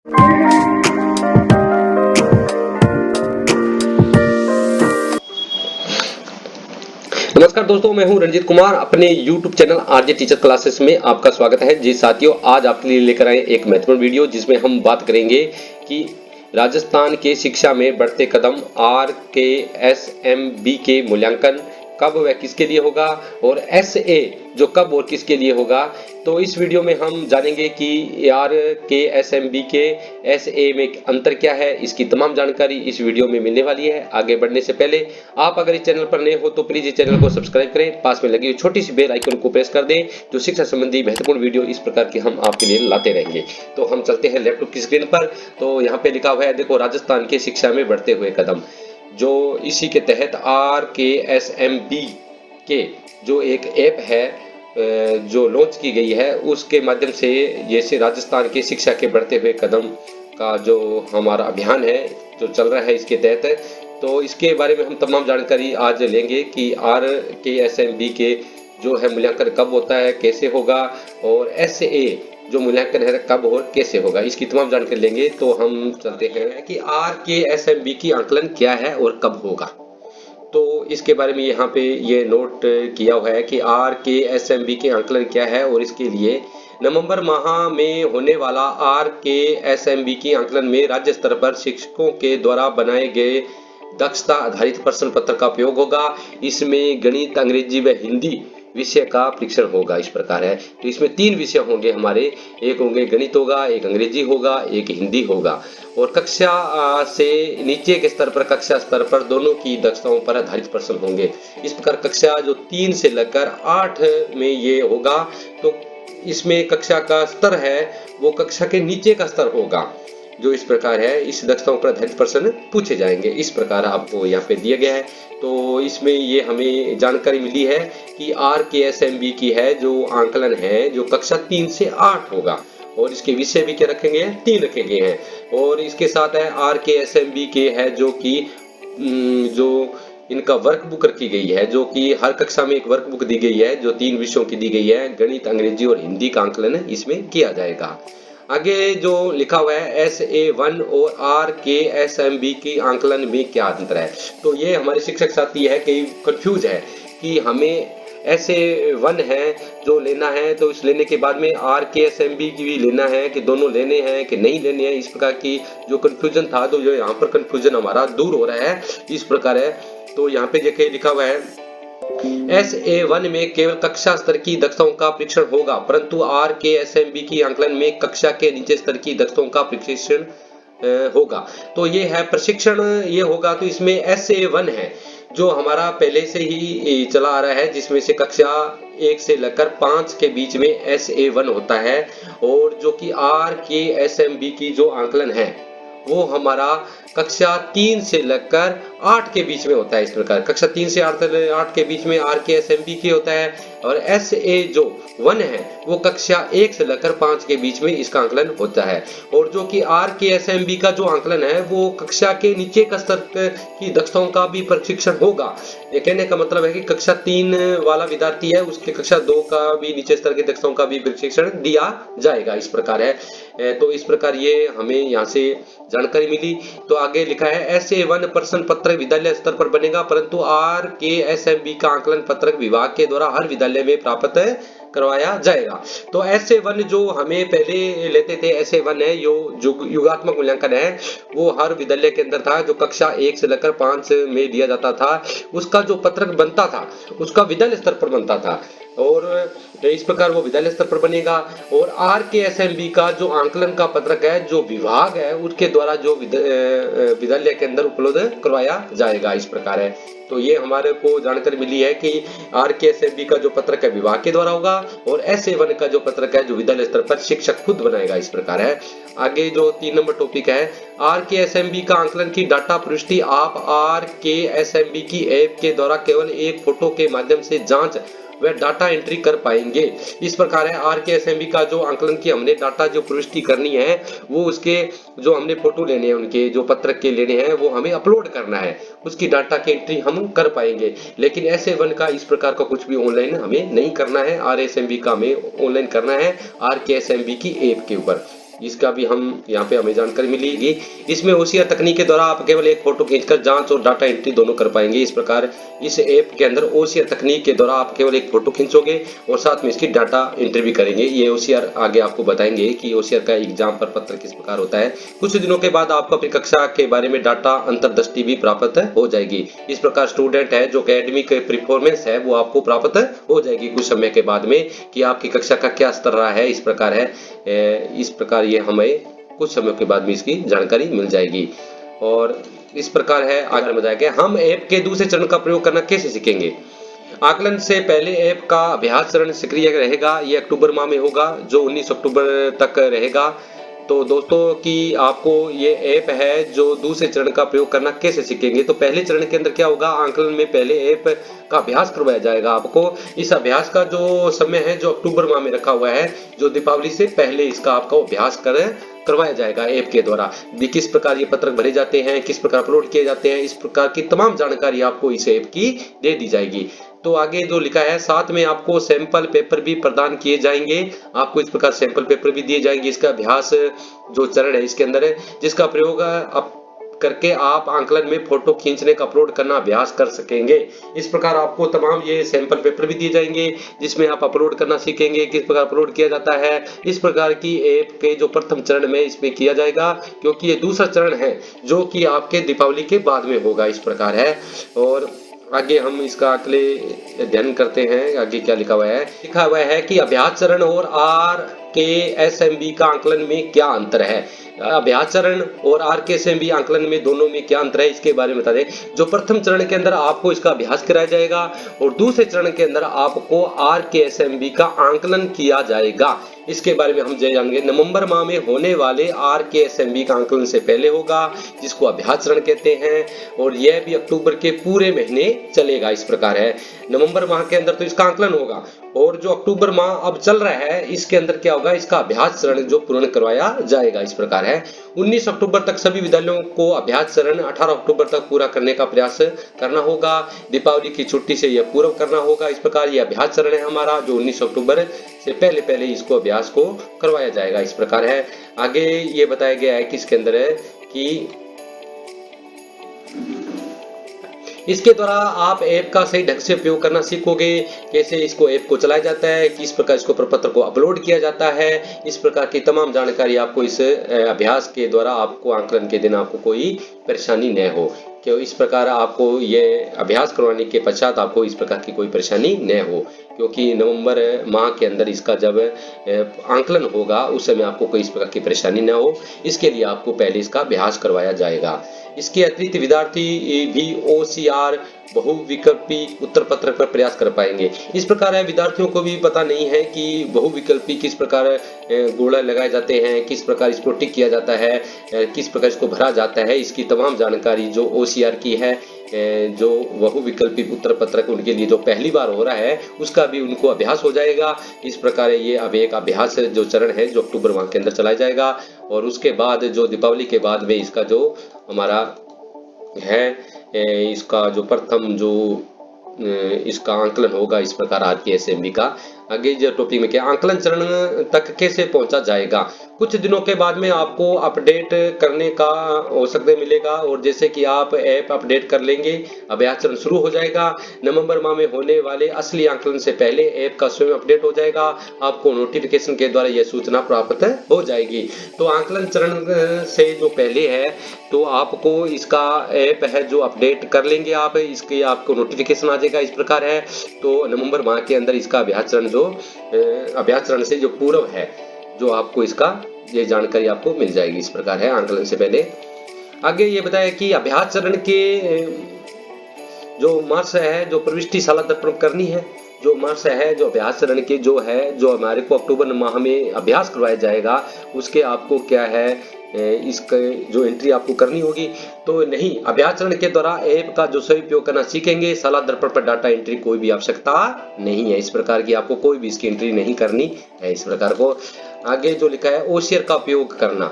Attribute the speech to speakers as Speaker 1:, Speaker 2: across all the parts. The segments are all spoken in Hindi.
Speaker 1: नमस्कार दोस्तों, मैं हूं रंजीत कुमार। अपने YouTube channel RJ teacher classes में आपका स्वागत है। जी साथियों, आज आपके लिए लेकर आए एक महत्वपूर्ण वीडियो जिसमें हम बात करेंगे कि राजस्थान के शिक्षा में बढ़ते कदम RKSMB के मूल्यांकन कब व किसके लिए होगा और SA जो कब और किसके लिए होगा। तो इस वीडियो में हम जानेंगे कि RKSMB के SA में अंतर क्या है। इसकी तमाम जानकारी इस वीडियो में मिलने वाली है। आगे बढ़ने से पहले आप अगर इस चैनल पर नए हो तो प्लीज इस चैनल को सब्सक्राइब करें, पास में लगी हुई छोटी सी बेल आइकन को प्रेस कर दें, जो शिक्षा संबंधी महत्वपूर्ण वीडियो इस प्रकार के हम आपके लिए लाते रहेंगे। तो हम चलते हैं लैपटॉप की स्क्रीन पर। तो यहाँ पे लिखा हुआ है, देखो, राजस्थान के शिक्षा में बढ़ते हुए कदम, जो इसी के तहत RKSMB के जो एक ऐप है जो लॉन्च की गई है, उसके माध्यम से जैसे राजस्थान के शिक्षा के बढ़ते हुए कदम का जो हमारा अभियान है जो चल रहा है, इसके तहत तो इसके बारे में हम तमाम जानकारी आज लेंगे कि RKSMB के जो है मूल्यांकन कब होता है, कैसे होगा, और SA जो मूल्यांकन है कब और कैसे होगा, इसकी तमाम जानकारी लेंगे। तो हम चलते हैं कि RKSMB की आंकलन क्या है और कब होगा। तो इसके बारे में यहाँ पे ये नोट किया हुआ है कि RKSMB के आंकलन क्या है और इसके लिए नवंबर माह में होने वाला RKSMB की आंकलन में राज्य स्तर पर शिक्षकों के द्वारा बनाए गए दक्षता आधारित प्रश्न पत्र का उपयोग होगा। इसमें गणित, अंग्रेजी व हिंदी विषय का परीक्षण होगा। इस प्रकार है, तो इसमें 3 विषय होंगे हमारे, एक होंगे गणित होगा, एक अंग्रेजी होगा, एक हिंदी होगा। और कक्षा से नीचे के स्तर पर, कक्षा स्तर पर दोनों की दक्षताओं पर आधारित प्रश्न होंगे। इस प्रकार कक्षा जो 3 से लेकर 8 में ये होगा, तो इसमें कक्षा का स्तर है वो कक्षा के नीचे का स्तर होगा, जो इस प्रकार है। इस दक्षताओं पर आधारित प्रश्न पूछे जाएंगे। इस प्रकार आपको यहाँ पे दिया गया है। तो इसमें ये हमें जानकारी मिली है कि RKSMB की है जो आंकलन है जो कक्षा 3 से 8 होगा, और इसके विषय भी क्या रखेंगे, 3 रखे गए हैं। और इसके साथ है RKSMB के है जो कि जो इनका वर्क बुक रखी गई है, जो कि हर कक्षा में एक वर्क बुक दी गई है जो 3 विषयों की दी गई है, गणित, अंग्रेजी और हिंदी का आंकलन इसमें किया जाएगा। आगे जो लिखा हुआ है SA1 और RKSMB की आंकलन में क्या अंतर है, तो ये हमारे शिक्षक साथी है कि कंफ्यूज है कि हमें SA1 है जो लेना है, तो इस लेने के बाद में RKSMB की भी लेना है कि दोनों लेने हैं कि नहीं लेने हैं। इस प्रकार की जो कंफ्यूजन था, तो जो यहाँ पर कंफ्यूजन हमारा दूर हो रहा है। इस प्रकार है, तो यहाँ पे देखिए लिखा हुआ है SA1 में केवल कक्षा स्तर की दक्षताओं का परीक्षण होगा, परंतु RKSMB की आंकलन में कक्षा के नीचे स्तर की दक्षताओं का परीक्षण होगा। तो ये है प्रशिक्षण, ये होगा। तो इसमें SA1 है जो हमारा पहले से ही चला आ रहा है, जिसमें से कक्षा 1 से लेकर 5 के बीच में SA1 होता है, और जो कि RKSMB की जो आंकलन है वो हमारा कक्षा 3 से लेकर 8 के बीच में होता है। इस प्रकार कक्षा 3 से 8 के बीच में RKSMB की होता है, और SA जो 1 है वो कक्षा 1 से लेकर 5 के बीच में इसका आंकलन होता है। और जो कि RKSMB का जो आंकलन है वो कक्षा के नीचे का स्तर की दक्षताओं का भी प्रशिक्षण होगा। ये कहने का मतलब है कि कक्षा 3 वाला विद्यार्थी है उसके कक्षा 2 का भी नीचे स्तर की दक्षताओं का भी प्रशिक्षण दिया जाएगा। इस प्रकार है, तो इस प्रकार ये हमें यहाँ से जानकारी मिली। तो आगे लिखा है SA1 प्रश्न पत्रक विद्यालय स्तर पर बनेगा, परंतु RKSMB का आंकलन पत्रक विभाग के द्वारा हर विद्यालय में प्राप्त करवाया जाएगा। तो SA1 जो हमें पहले लेते थे, SA1 है जो युगात्मक मूल्यांकन है, वो हर विद्यालय के अंदर था, जो कक्षा 1 से लेकर 5 में दिया जाता था। उसका जो पत्रक बनता था उसका विद्यालय स्तर पर बनता था, और इस प्रकार वो विद्यालय स्तर पर बनेगा। और RKSMB का जो आंकलन का पत्रक है जो विभाग है उसके द्वारा जो विद्यालय के अंदर उपलब्ध करवाया जाएगा। इस प्रकार है, तो ये हमारे को जानकारी मिली है कि RKSMB का जो पत्रक है विभाग के द्वारा होगा, और SA1 का जो पत्रक है जो विद्यालय स्तर पर शिक्षक खुद बनाएगा। इस प्रकार है। आगे जो 3 नंबर टॉपिक है, RKSMB का आंकलन की डाटा प्रविष्टि आप RKSMB की ऐप के द्वारा केवल एक फोटो के माध्यम से जांच वे डाटा एंट्री कर पाएंगे। इस प्रकार है, RKSMB का जो आंकलन की हमने डाटा जो प्रविष्टि करनी है वो उसके जो हमने फोटो लेने हैं, उनके जो पत्रक के लेने हैं वो हमें अपलोड करना है, उसकी डाटा की एंट्री हम कर पाएंगे। लेकिन SA1 का इस प्रकार का कुछ भी ऑनलाइन हमें नहीं करना है, RSMB का हमें ऑनलाइन करना है RKSMB की ऐप के ऊपर। इसका भी हम यहाँ पे हमें जानकारी मिलेगी। इसमें OCR तकनीक के द्वारा आप केवल एक फोटो खींचकर जांच और डाटा एंट्री दोनों कर पाएंगे। इस प्रकार इस ऐप के अंदर OCR तकनीक के द्वारा आप केवल एक फोटो खींचोगे और साथ में इसकी डाटा एंट्री भी करेंगे। ये OCR आगे आपको बताएंगे कि OCR का एग्जाम पर पत्र किस प्रकार होता है। कुछ दिनों के बाद आपको अपनी कक्षा के बारे में डाटा अंतर्दृष्टि भी प्राप्त हो जाएगी। इस प्रकार स्टूडेंट है जो एकेडमिक परफॉर्मेंस है वो आपको प्राप्त हो जाएगी कुछ समय के बाद में कि आपकी कक्षा का क्या स्तर रहा है। इस प्रकार है, इस प्रकार ये हमें कुछ समय के बाद में इसकी जानकारी मिल जाएगी। और इस प्रकार है आगे बताया गया हम ऐप के दूसरे चरण का प्रयोग करना कैसे सीखेंगे। आकलन से पहले ऐप का अभ्यास चरण सक्रिय रहेगा। ये अक्टूबर माह में होगा जो 19 अक्टूबर तक रहेगा। तो दोस्तों कि आपको ये ऐप है जो दूसरे चरण का प्रयोग करना कैसे सीखेंगे। तो पहले चरण के अंदर क्या होगा, आकलन में पहले ऐप का अभ्यास करवाया जाएगा आपको। इस अभ्यास का जो समय है जो अक्टूबर माह में रखा हुआ है, जो दीपावली से पहले इसका आपका अभ्यास करवाया जाएगा ऐप के द्वारा। किस प्रकार ये पत्रक भरे जाते हैं, किस प्रकार अपलोड किए जाते हैं, इस प्रकार की तमाम जानकारी आपको इस ऐप की दे दी जाएगी। तो आगे जो लिखा है साथ में आपको सैंपल पेपर भी प्रदान किए जाएंगे। आपको इस प्रकार सैंपल पेपर भी दिए जाएंगे। इसका अभ्यास जो चरण है इसके अंदर है जिसका प्रयोग आप करके आप आकलन में फोटो खींचने का अपलोड करना अभ्यास कर सकेंगे। इस प्रकार आपको तमाम ये सैंपल पेपर भी दिए जाएंगे जिसमें आप अपलोड करना सीखेंगे, किस प्रकार अपलोड किया जाता है। इस प्रकार की ऐप के जो प्रथम चरण में इसमें किया जाएगा, क्योंकि ये दूसरा चरण है जो कि आपके दीपावली के बाद में होगा। इस प्रकार है। और आगे हम इसका अगले अध्ययन करते हैं। आगे क्या लिखा हुआ है, लिखा हुआ है कि अभ्यास चरण और RKSMB का आकलन में क्या अंतर है। अभ्यास चरण और RKSMB आकलन में दोनों में क्या अंतर है इसके बारे में बता दें। जो प्रथम चरण के अंदर आपको इसका अभ्यास कराया जाएगा और दूसरे चरण के अंदर आपको RKSMB का आकलन किया जाएगा। इसके बारे में हम जानेंगे। नवंबर माह में होने वाले RKSMB का आकलन से पहले होगा जिसको अभ्यास चरण कहते हैं, और यह भी अक्टूबर के पूरे महीने चलेगा। इस प्रकार है, नवंबर माह के अंदर तो इसका आकलन होगा और जो अक्टूबर माह अब चल रहा है इसके अंदर क्या होगा, इसका अभ्यास चरण जो पूर्ण करवाया जाएगा। इस प्रकार है 19 अक्टूबर तक सभी विद्यालयों को अभ्यास चरण 18 अक्टूबर तक पूरा करने का प्रयास करना होगा। दीपावली की छुट्टी से यह पूर्व करना होगा। इस प्रकार यह अभ्यास चरण है हमारा जो 19 अक्टूबर से पहले इसको अभ्यास को करवाया जाएगा। इस प्रकार है। आगे ये बताया गया है कि इसके अंदर है कि इसके द्वारा आप ऐप का सही ढंग से उपयोग करना सीखोगे, कैसे इसको ऐप को चलाया जाता है, किस प्रकार इसको प्रपत्र को अपलोड किया जाता है। इस प्रकार की तमाम जानकारी आपको इस अभ्यास के द्वारा आपको आकलन के दिन आपको कोई परेशानी न हो। क्यों इस प्रकार आपको ये अभ्यास करवाने के पश्चात आपको इस प्रकार की कोई परेशानी न हो, क्योंकि नवंबर माह के अंदर इसका जब आकलन होगा उस समय आपको कोई इस प्रकार की परेशानी न हो, इसके लिए आपको पहले इसका अभ्यास करवाया जाएगा। इसके अतिरिक्त विद्यार्थी भी OCR बहुविकल्पी उत्तर पत्रक पर प्रयास कर पाएंगे। इस प्रकार है विद्यार्थियों को भी पता नहीं है कि बहुविकल्पी किस प्रकार गोला लगाए जाते हैं, किस प्रकार इसको टिक किया जाता है, किस प्रकार इसको भरा जाता है। इसकी तमाम जानकारी जो OCR की है, जो बहुविकल्पी उत्तर पत्रक उनके लिए जो पहली बार हो रहा है उसका भी उनको अभ्यास हो जाएगा। इस प्रकार ये अब एक अभ्यास जो चरण है जो अक्टूबर माह के अंदर चलाया जाएगा और उसके बाद जो दीपावली के बाद में इसका जो हमारा है इसका जो प्रथम जो इसका आकलन होगा। इस प्रकार RKSMB का आगे जो टॉपिक में क्या आकलन चरण तक कैसे पहुंचा जाएगा। कुछ दिनों के बाद में आपको अपडेट करने का अवसर मिलेगा और जैसे कि आप ऐप अपडेट कर लेंगे अभ्यास चरण शुरू हो जाएगा। नवंबर माह में होने वाले असली आकलन से पहले ऐप का स्वयं अपडेट हो जाएगा। आपको नोटिफिकेशन के द्वारा यह सूचना प्राप्त हो जाएगी। तो आकलन चरण से जो पहले है तो आपको इसका ऐप है जो अपडेट कर लेंगे आप, इसके आपको नोटिफिकेशन आ जाएगा। इस प्रकार है तो नवंबर माह के अंदर इसका अभ्यास चरण जो अभ्यास चरण से जो पूर्व है जो आपको इसका ये जानकारी आपको मिल जाएगी। इस प्रकार है आकलन से पहले। आगे ये बताया कि अभ्यास चरण के जो मार्क्स है जो प्रविष्टि शाला दर्पण करनी है, जो मार्क्स है जो अभ्यास चरण के जो है जो हमारे को अक्टूबर माह में अभ्यास करवाया जाएगा उसके आपको क्या है इसका जो एंट्री आपको करनी होगी। तो नहीं, अभ्यास चरण के द्वारा ऐप का जो सही उपयोग करना सीखेंगे। शाला दर्पण पर डाटा एंट्री कोई भी आवश्यकता नहीं है। इस प्रकार की आपको कोई भी इसकी एंट्री नहीं करनी है। इस प्रकार को आगे जो लिखा है OCR का उपयोग करना,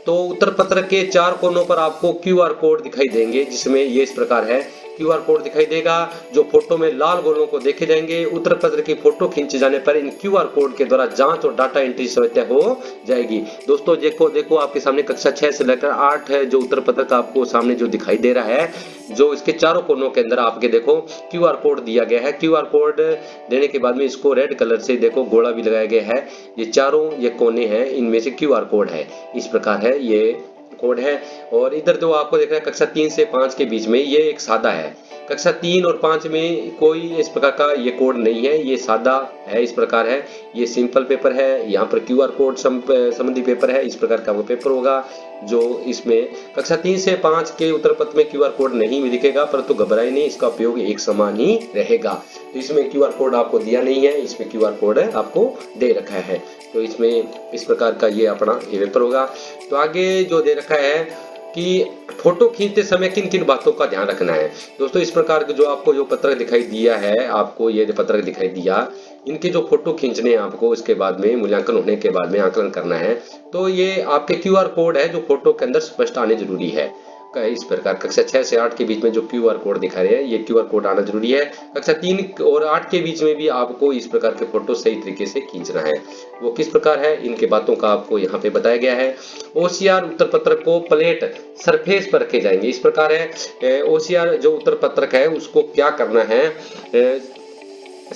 Speaker 1: तो उत्तर पत्र के 4 कोनों पर आपको QR कोड दिखाई देंगे जिसमें ये इस प्रकार है QR कोड दिखाई देगा जो फोटो में लाल गोलों को देखे जाएंगे। उत्तर पत्र की फोटो खींचे जाने पर इन QR कोड के द्वारा जांच और डाटा एंट्री समस्या हो जाएगी। दोस्तों देखो आपके सामने कक्षा 6 से लेकर 8 है जो उत्तर पत्र का आपको सामने जो दिखाई दे रहा है, जो इसके चारों कोनों के अंदर आपके देखो QR कोड दिया गया है। QR कोड देने के बाद में इसको रेड कलर से देखो गोला भी लगाया गया है। ये चारों ये कोने हैं, इनमें से QR कोड है, इस प्रकार है ये कोड है। और इधर जो आपको देख रहा है कक्षा 3 से 5 के बीच में ये एक सादा है। कक्षा 3 और 5 में कोई इस प्रकार का ये कोड नहीं है, ये सादा है, इस प्रकार है। ये सिंपल पेपर है, यहाँ पर QR कोड संबंधी पेपर है, इस प्रकार का वो पेपर होगा जो इसमें कक्षा 3 से 5 के उत्तर पत्र में QR कोड नहीं भी दिखेगा, परंतु घबराए नहीं, इसका उपयोग एक समान ही रहेगा। तो इसमें QR कोड आपको दिया नहीं है, इसमें QR कोड आपको दे रखा है। तो इसमें इस प्रकार का ये अपना ये पेपर होगा। तो आगे जो दे रखा है कि फोटो खींचते समय किन किन बातों का ध्यान रखना है। दोस्तों इस प्रकार के जो आपको जो पत्रक दिखाई दिया है, आपको ये पत्रक दिखाई दिया, इनके जो फोटो खींचने हैं आपको इसके बाद में मूल्यांकन होने के बाद में आकलन करना है। तो ये आपके QR कोड है जो फोटो के अंदर स्पष्ट आने जरूरी है। इस प्रकार कक्षा 6 से 8 के बीच में जो QR कोड दिखा रहे हैं, ये QR कोड आना जरूरी है। कक्षा 3 और 8 के बीच में भी आपको इस प्रकार के फोटो सही तरीके से खींचना है। वो किस प्रकार है, इनके बातों का आपको यहाँ पे बताया गया है। OCR उत्तर पत्रक को प्लेट सरफेस पर रखे जाएंगे, इस प्रकार है। OCR जो उत्तर पत्रक है उसको क्या करना है,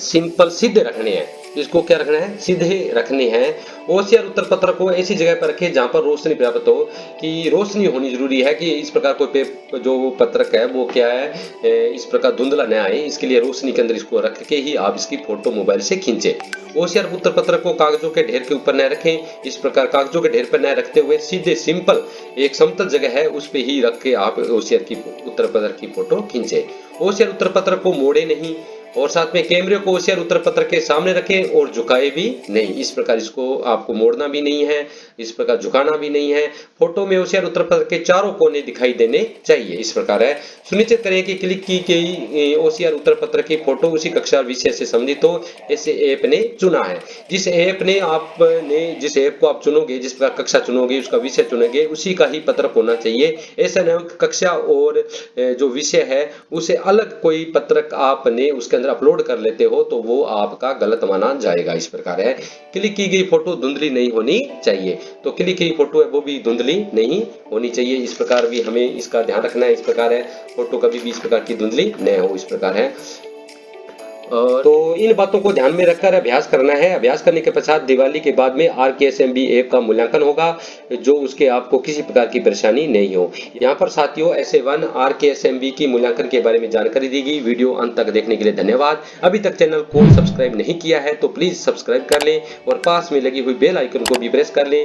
Speaker 1: सिंपल सीधे रखने हैं, इसको क्या रखना है, सीधे रखने हैं। OCR उत्तर पत्र को ऐसी जगह पर रखें जहां पर रोशनी प्राप्त हो, कि रोशनी होनी जरूरी है, कि इस प्रकार कोई जो पत्रक है वो क्या है इस प्रकार धुंधला न आए, इसके लिए रोशनी के अंदर इसको रख के ही आप इसकी फोटो मोबाइल से खींचे। OCR उत्तर पत्र को कागजों के ढेर के ऊपर न रखें, इस प्रकार कागजों के ढेर पर न रखते हुए सीधे सिंपल एक समतल जगह है उस पे ही रख के आप OCR की उत्तर पत्र की फोटो खींचे। OCR उत्तर पत्र को मोड़े नहीं, और साथ में कैमरे को OCR उत्तर पत्र के सामने रखें और झुकाए भी नहीं, इस प्रकार इसको आपको मोड़ना भी नहीं है, इस प्रकार झुकाना भी नहीं है। फोटो में OCR उत्तर पत्र के चारों कोने दिखाई देने चाहिए, इस प्रकार है। सुनिश्चित करें कि क्लिक की गई OCR उत्तर पत्र की फोटो उसी कक्षा विषय से संबंधित हो, ऐसे ऐप ने चुना है। जिस ऐप को आप चुनोगे, जिस प्रकार कक्षा चुनोगे, उसका विषय चुनोगे, उसी का ही पत्रक होना चाहिए। ऐसा न हो कक्षा और जो विषय है उसे अलग कोई पत्रक आपने उसके अपलोड कर लेते हो तो वो आपका गलत माना जाएगा, इस प्रकार है। क्लिक की गई फोटो धुंधली नहीं होनी चाहिए, तो क्लिक की फोटो है वो भी धुंधली नहीं होनी चाहिए, इस प्रकार भी हमें इसका ध्यान रखना है, इस प्रकार है। फोटो कभी भी इस प्रकार की धुंधली न हो, इस प्रकार है। तो इन बातों को ध्यान में रखकर अभ्यास करना है। अभ्यास करने के पश्चात दिवाली के बाद में RKSMB ऐप का मूल्यांकन होगा, जो उसके आपको किसी प्रकार की परेशानी नहीं हो। यहाँ पर साथियों SA1 RKSMB की मूल्यांकन के बारे में जानकारी दी गई। वीडियो अंत तक देखने के लिए धन्यवाद। अभी तक चैनल को सब्सक्राइब नहीं किया है तो प्लीज सब्सक्राइब कर लें और पास में लगी हुई बेल आइकन को भी प्रेस कर लें।